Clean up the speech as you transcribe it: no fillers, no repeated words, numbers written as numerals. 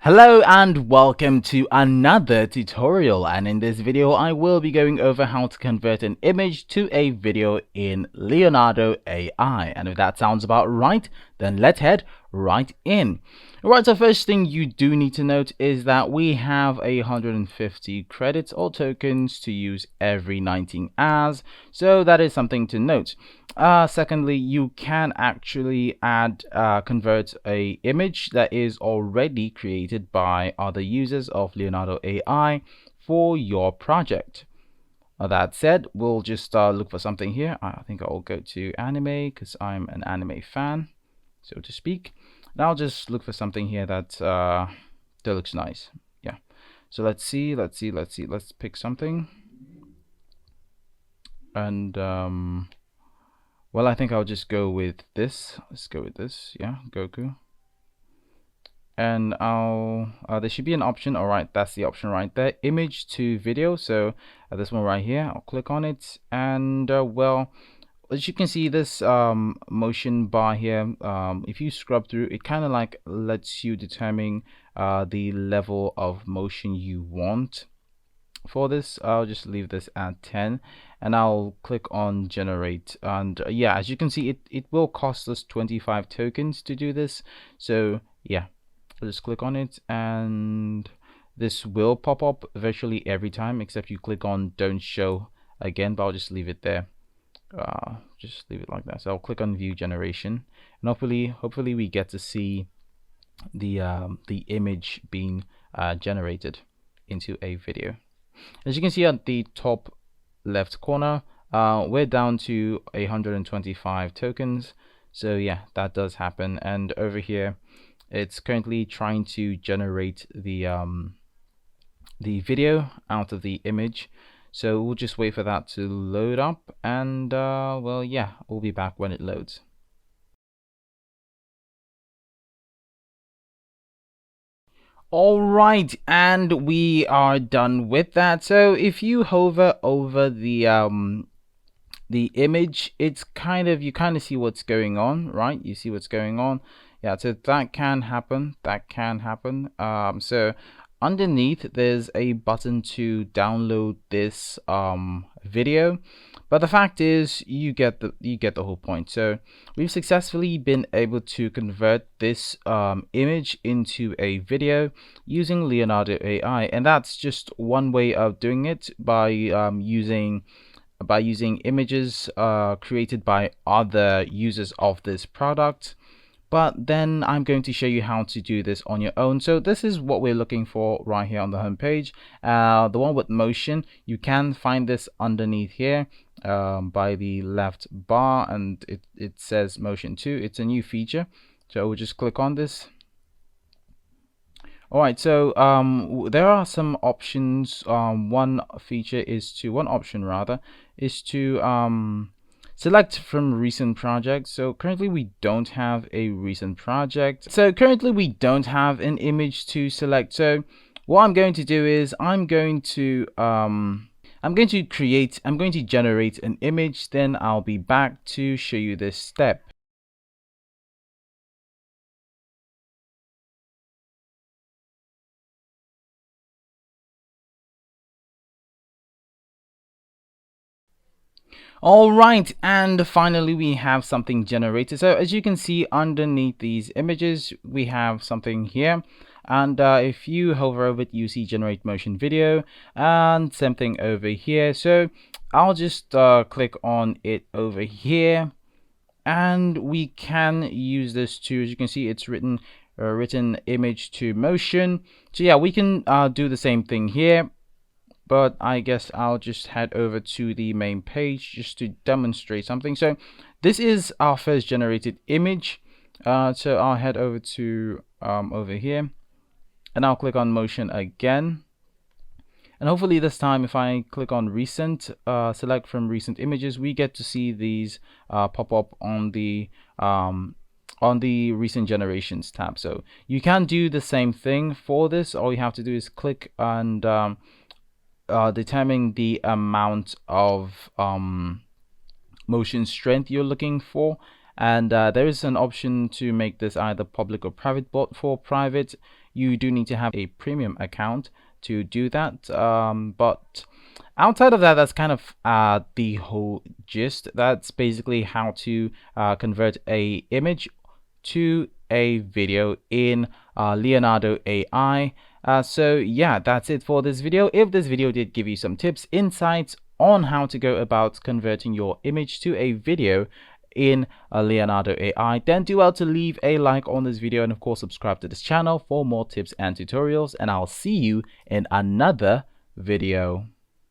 Hello and welcome to another tutorial, and in this video I will be going over how to convert an image to a video in Leonardo AI. And if that sounds about right, then let's head right in. Alright, so first thing you do need to note is that we have 150 credits or tokens to use every 19 hours, so that is something to note. Secondly, you can actually convert a image that is already created by other users of Leonardo AI for your project. That said, we'll just look for something here. I think I'll go to anime because I'm an anime fan, so to speak. And I'll just look for something here that looks nice. Yeah. So let's pick something. And well, I think I'll just go with this. Let's go with this. Yeah, Goku. And there should be an option. All right, that's the option right there, image to video. So this one right here, I'll click on it, and well, as you can see, this motion bar here, if you scrub through, it kind of like lets you determine the level of motion you want. For this, I'll just leave this at 10, and I'll click on generate. And yeah, as you can see, it will cost us 25 tokens to do this. So yeah, I'll just click on it, and this will pop up virtually every time, except you click on don't show again, but I'll just leave it there. Just leave it like that. So I'll click on view generation, and hopefully we get to see the image being generated into a video. As you can see at the top left corner, we're down to 125 tokens. So yeah, that does happen. And over here, it's currently trying to generate the video out of the image. So we'll just wait for that to load up, and well, yeah, we'll be back when it loads. All right, and we are done with that. So if you hover over the image, it's you kind of see what's going on, right? You see what's going on. Yeah, so that can happen. So underneath there's a button to download this video, but the fact is you get the whole point. So we've successfully been able to convert this image into a video using Leonardo AI, and that's just one way of doing it, by using images created by other users of this product. But then I'm going to show you how to do this on your own. So this is what we're looking for right here on the home page. The one with motion, you can find this underneath here by the left bar, and it says motion 2. It's a new feature, so we'll just click on this. All right, so there are some options. One option rather is to select from recent projects. So currently we don't have a recent project. So currently we don't have an image to select. So what I'm going to do is I'm going to generate an image, then I'll be back to show you this step. All right, and finally we have something generated. So as you can see underneath these images, we have something here, and if you hover over it, you see generate motion video, and same thing over here. So I'll just click on it over here, and we can use this to, as you can see, it's written image to motion. So yeah, we can do the same thing here, but I guess I'll just head over to the main page just to demonstrate something. So this is our first generated image. So I'll head over to over here, and I'll click on motion again. And hopefully this time, if I click on recent, select from recent images, we get to see these pop up on the recent generations tab. So you can do the same thing for this. All you have to do is click and determine the amount of motion strength you're looking for, and there is an option to make this either public or private. But for private, you do need to have a premium account to do that. But outside of that, that's kind of the whole gist. That's basically how to convert a image to a video in Leonardo AI. So yeah, that's it for this video. If this video did give you some tips, insights on how to go about converting your image to a video in Leonardo AI, then do well to leave a like on this video, and of course subscribe to this channel for more tips and tutorials, and I'll see you in another video.